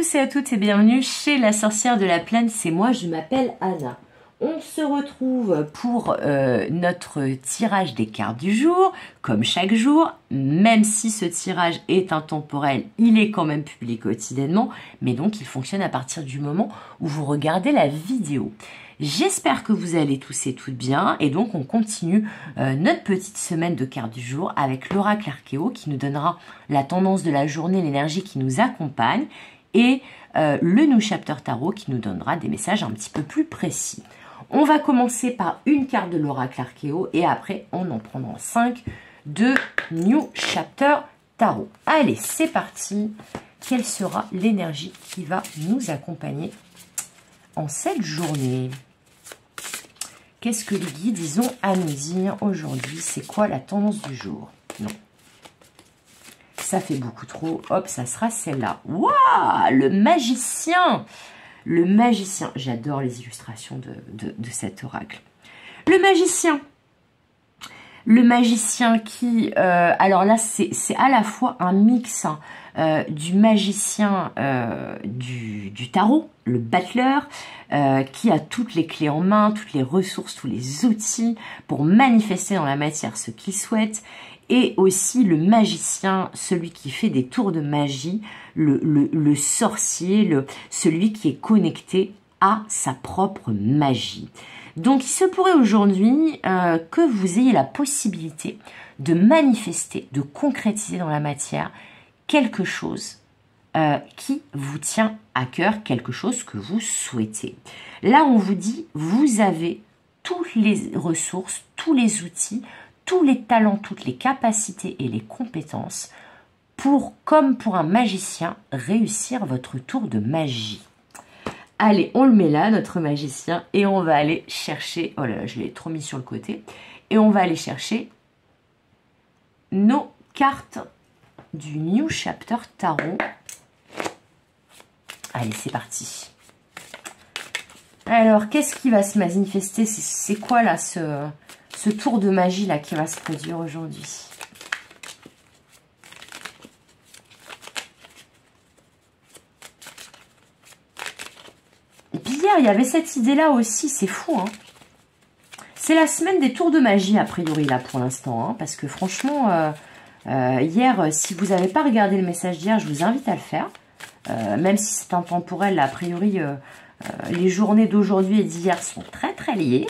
tous et à toutes et bienvenue chez la sorcière de la plaine, c'est moi, je m'appelle Anna. On se retrouve pour notre tirage des cartes du jour, comme chaque jour, même si ce tirage est intemporel, il est quand même publié quotidiennement, mais donc il fonctionne à partir du moment où vous regardez la vidéo. J'espère que vous allez tous et toutes bien, et donc on continue notre petite semaine de cartes du jour avec l'oracle Archéo qui nous donnera la tendance de la journée, l'énergie qui nous accompagne, et le New Chapter Tarot qui nous donnera des messages un petit peu plus précis. On va commencer par une carte de l'oracle Archéo et après on en prendra 5 de New Chapter Tarot. Allez, c'est parti. Quelle sera l'énergie qui va nous accompagner en cette journée? Qu'est-ce que les guides, ils ont à nous dire aujourd'hui? C'est quoi la tendance du jour? Non. Ça fait beaucoup trop. Hop, ça sera celle-là. Waouh, le magicien! Le magicien. J'adore les illustrations de cet oracle. Le magicien. Le magicien qui... alors là, c'est à la fois un mix du magicien du tarot, le battleur, qui a toutes les clés en main, toutes les ressources, tous les outils pour manifester dans la matière ce qu'il souhaite. Et aussi le magicien, celui qui fait des tours de magie, le sorcier, celui qui est connecté à sa propre magie. Donc il se pourrait aujourd'hui que vous ayez la possibilité de manifester, de concrétiser dans la matière quelque chose qui vous tient à cœur, quelque chose que vous souhaitez. Là on vous dit, vous avez toutes les ressources, tous les outils, tous les talents, toutes les capacités et les compétences pour, comme pour un magicien, réussir votre tour de magie. Allez, on le met là, notre magicien, et on va aller chercher... Oh là là, je l'ai trop mis sur le côté. Et on va aller chercher nos cartes du New Chapter Tarot. Allez, c'est parti. Alors, qu'est-ce qui va se manifester? C'est quoi là, ce tour de magie là qui va se produire aujourd'hui? Et puis hier, il y avait cette idée-là aussi, c'est fou, hein. C'est la semaine des tours de magie, a priori, là, pour l'instant, hein, parce que franchement, hier, si vous n'avez pas regardé le message d'hier, je vous invite à le faire. Même si c'est intemporel, là, a priori, les journées d'aujourd'hui et d'hier sont très, très liées.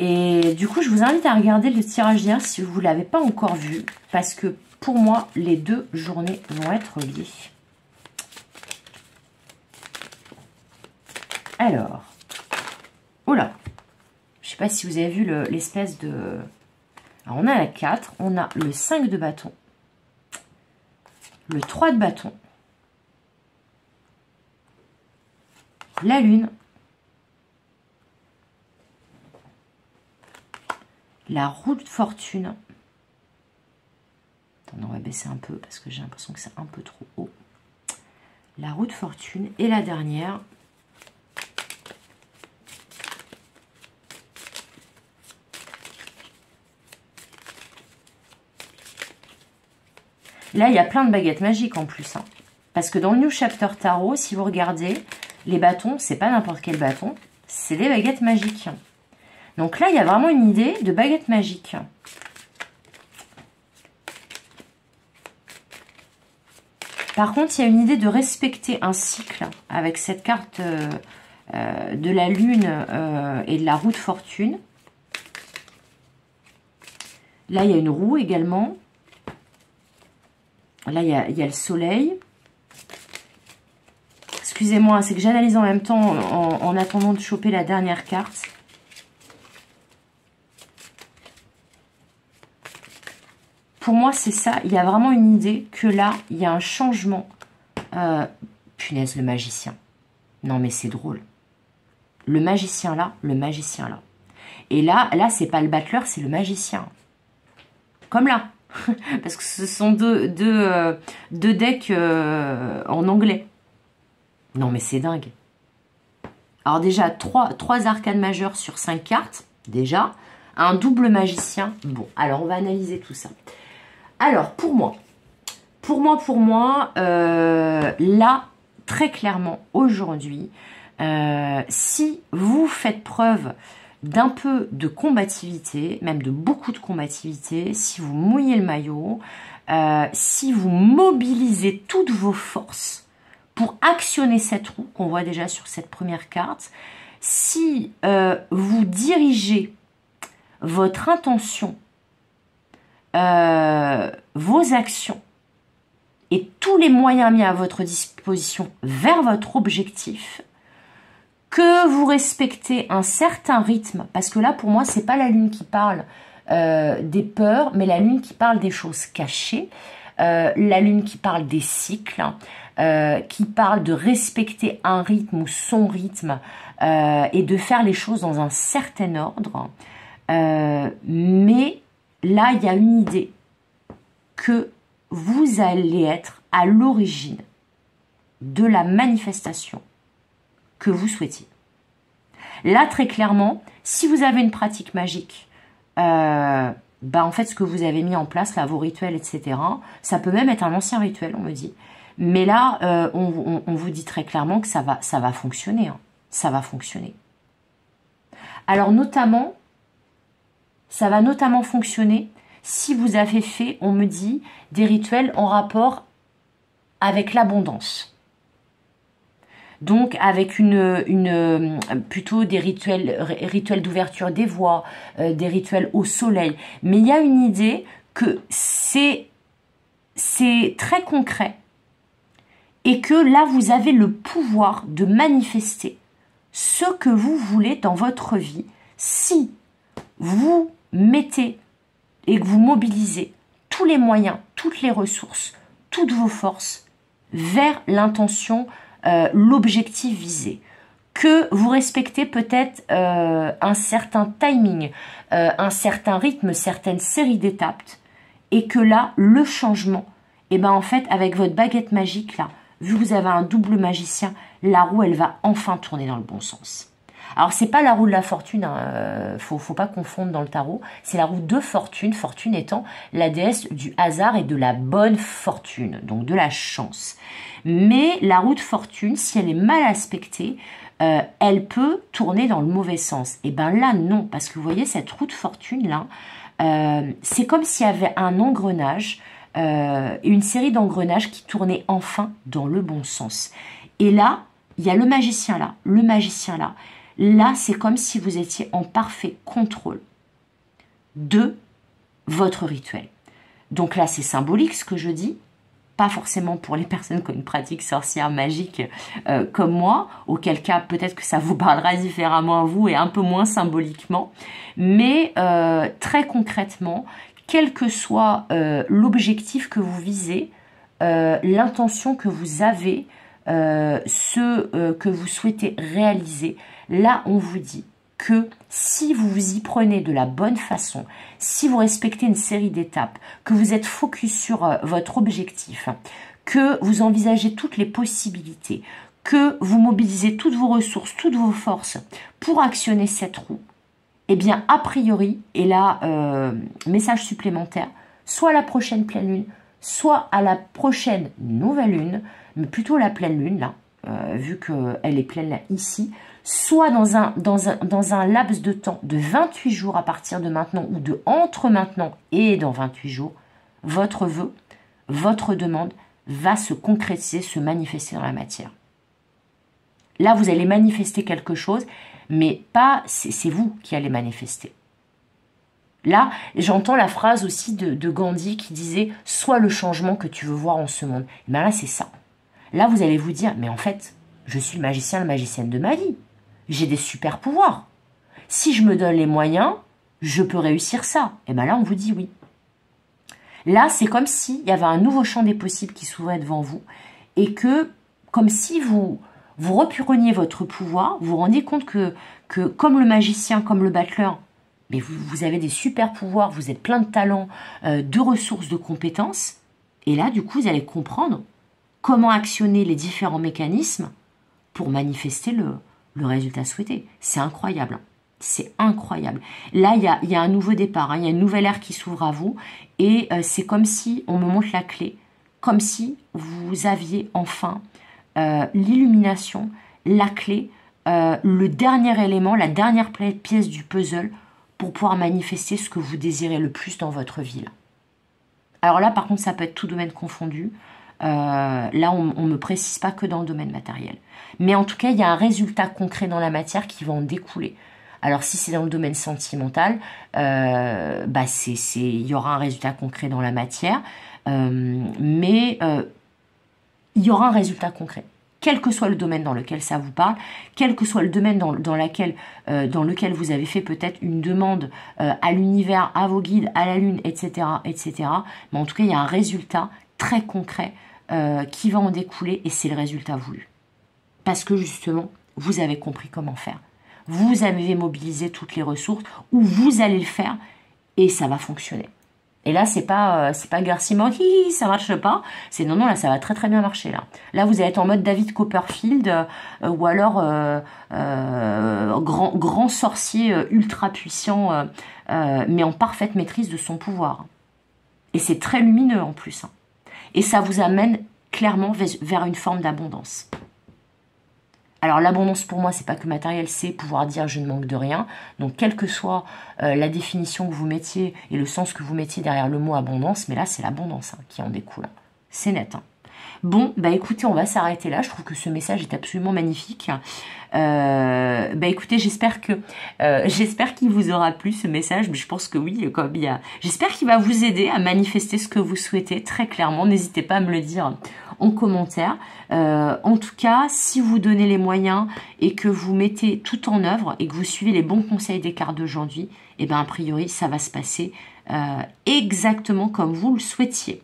Et du coup, je vous invite à regarder le tirage d'hier si vous ne l'avez pas encore vu, parce que pour moi, les deux journées vont être liées. Alors, oh là, je ne sais pas si vous avez vu l'espèce de... Alors, on a la 4, on a le 5 de bâton, le 3 de bâton, la lune, la roue de fortune. Attendez, on va baisser un peu parce que j'ai l'impression que c'est un peu trop haut. La roue de fortune et la dernière. Là, il y a plein de baguettes magiques en plus. Hein. Parce que dans le New Chapter Tarot, si vous regardez, les bâtons, c'est pas n'importe quel bâton, c'est des baguettes magiques. Donc là, il y a vraiment une idée de baguette magique. Par contre, il y a une idée de respecter un cycle avec cette carte de la lune et de la roue de fortune. Là, il y a une roue également. Là, il y a le soleil. Excusez-moi, c'est que j'analyse en même temps en attendant de choper la dernière carte. Pour moi, c'est ça. Il y a vraiment une idée que là, il y a un changement. Punaise, le magicien. Non, mais c'est drôle. Le magicien là, le magicien là. Et là c'est pas le battleur, c'est le magicien. Comme là. Parce que ce sont deux decks en anglais. Non, mais c'est dingue. Alors déjà, 3 arcanes majeures sur 5 cartes. Déjà. Un double magicien. Bon, alors on va analyser tout ça. Alors, pour pour moi, là, très clairement, aujourd'hui, si vous faites preuve d'un peu de combativité, même de beaucoup de combativité, si vous mouillez le maillot, si vous mobilisez toutes vos forces pour actionner cette roue qu'on voit déjà sur cette première carte, si vous dirigez votre intention, vos actions et tous les moyens mis à votre disposition vers votre objectif, que vous respectez un certain rythme, parce que là, pour moi, c'est pas la lune qui parle des peurs, mais la lune qui parle des choses cachées, la lune qui parle des cycles, qui parle de respecter un rythme ou son rythme et de faire les choses dans un certain ordre. Mais là, il y a une idée que vous allez être à l'origine de la manifestation que vous souhaitiez. Là, très clairement, si vous avez une pratique magique, en fait, ce que vous avez mis en place, là, vos rituels, etc., ça peut même être un ancien rituel, on me dit. Mais là, on vous dit très clairement que ça va fonctionner. Hein. Ça va fonctionner. Alors, notamment, ça va notamment fonctionner si vous avez fait, on me dit, des rituels en rapport avec l'abondance. Donc, avec plutôt des rituels d'ouverture des voies, des rituels au soleil. Mais il y a une idée que c'est très concret et que là, vous avez le pouvoir de manifester ce que vous voulez dans votre vie si vous mettez et que vous mobilisez tous les moyens, toutes les ressources, toutes vos forces vers l'intention, l'objectif visé. Que vous respectez peut-être un certain timing, un certain rythme, certaines séries d'étapes, et que là, le changement, en fait, avec votre baguette magique, là, vu que vous avez un double magicien, la roue, elle va enfin tourner dans le bon sens. Alors, c'est pas la roue de la fortune, hein, faut pas confondre dans le tarot, c'est la roue de fortune, fortune étant la déesse du hasard et de la bonne fortune, donc de la chance. Mais la roue de fortune, si elle est mal aspectée, elle peut tourner dans le mauvais sens. Et bien là, non, parce que vous voyez, cette roue de fortune, là, c'est comme s'il y avait un engrenage, une série d'engrenages qui tournaient enfin dans le bon sens. Et là, il y a le magicien là, Là, c'est comme si vous étiez en parfait contrôle de votre rituel. Donc là, c'est symbolique ce que je dis, pas forcément pour les personnes qui ont une pratique sorcière magique comme moi, auquel cas peut-être que ça vous parlera différemment à vous et un peu moins symboliquement, mais très concrètement, quel que soit l'objectif que vous visez, l'intention que vous avez, ce que vous souhaitez réaliser, là on vous dit que si vous vous y prenez de la bonne façon, si vous respectez une série d'étapes, que vous êtes focus sur votre objectif, que vous envisagez toutes les possibilités, que vous mobilisez toutes vos ressources, toutes vos forces pour actionner cette roue, eh bien a priori, et là message supplémentaire, soit à la prochaine pleine lune, soit à la prochaine nouvelle lune, mais plutôt la pleine lune là, vu qu'elle est pleine là ici, soit dans un laps de temps de 28 jours à partir de maintenant ou de entre maintenant et dans 28 jours, votre vœu, votre demande va se concrétiser, se manifester dans la matière. Là, vous allez manifester quelque chose, mais pas, c'est vous qui allez manifester. Là, j'entends la phrase aussi de Gandhi qui disait « Sois le changement que tu veux voir en ce monde ». Et bien là, c'est ça. Là, vous allez vous dire « Mais en fait, je suis le magicien, la magicienne de ma vie. J'ai des super pouvoirs. Si je me donne les moyens, je peux réussir ça. » Et bien là, on vous dit oui. Là, c'est comme s'il y avait un nouveau champ des possibles qui s'ouvrait devant vous et que, comme si vous repreniez votre pouvoir, vous vous rendiez compte que comme le magicien, comme le battleur, mais vous avez des super pouvoirs, vous êtes plein de talents, de ressources, de compétences. Et là, du coup, vous allez comprendre comment actionner les différents mécanismes pour manifester le résultat souhaité. C'est incroyable. C'est incroyable. Là, il y a un nouveau départ, hein, il y a une nouvelle ère qui s'ouvre à vous et c'est comme si on me montre la clé comme si vous aviez enfin l'illumination, la clé, le dernier élément, la dernière pièce du puzzle pour pouvoir manifester ce que vous désirez le plus dans votre vie. Là. Alors là, par contre, ça peut être tout domaine confondu. Là, on ne me précise pas que dans le domaine matériel. Mais en tout cas, il y a un résultat concret dans la matière qui va en découler. Alors, si c'est dans le domaine sentimental, il y aura un résultat concret dans la matière, mais il y aura un résultat concret. Quel que soit le domaine dans lequel ça vous parle, quel que soit le domaine dans lequel vous avez fait peut-être une demande à l'univers, à vos guides, à la lune, etc., etc. Mais en tout cas, il y a un résultat très concret qui va en découler et c'est le résultat voulu. Parce que justement, vous avez compris comment faire. Vous avez mobilisé toutes les ressources ou vous allez le faire et ça va fonctionner. Et là, c'est pas Garciment, ça marche pas. C'est non, là, ça va très très bien marcher là. Là, vous allez être en mode David Copperfield ou alors grand sorcier ultra puissant, mais en parfaite maîtrise de son pouvoir. Et c'est très lumineux en plus. Et ça vous amène clairement vers une forme d'abondance. Alors l'abondance pour moi, c'est pas que matériel, c'est pouvoir dire je ne manque de rien. Donc quelle que soit la définition que vous mettiez et le sens que vous mettiez derrière le mot abondance, mais là c'est l'abondance qui en découle. C'est net. Bon, bah écoutez, on va s'arrêter là. Je trouve que ce message est absolument magnifique. Bah écoutez, j'espère qu'il vous aura plu ce message, mais je pense que oui, j'espère qu'il va vous aider à manifester ce que vous souhaitez très clairement. N'hésitez pas à me le dire en commentaire. En tout cas, si vous donnez les moyens et que vous mettez tout en œuvre et que vous suivez les bons conseils des cartes d'aujourd'hui, et ben a priori, ça va se passer exactement comme vous le souhaitiez.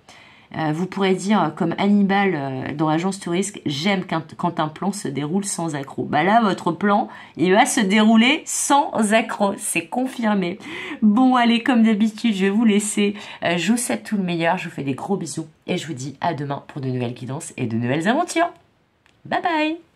Vous pourrez dire, comme Hannibal dans Agence Touriste, j'aime quand un plan se déroule sans accroc. Bah là, votre plan, il va se dérouler sans accroc, c'est confirmé. Bon, allez, comme d'habitude, je vais vous laisser. Je vous souhaite tout le meilleur, je vous fais des gros bisous et je vous dis à demain pour de nouvelles guidances et de nouvelles aventures. Bye bye!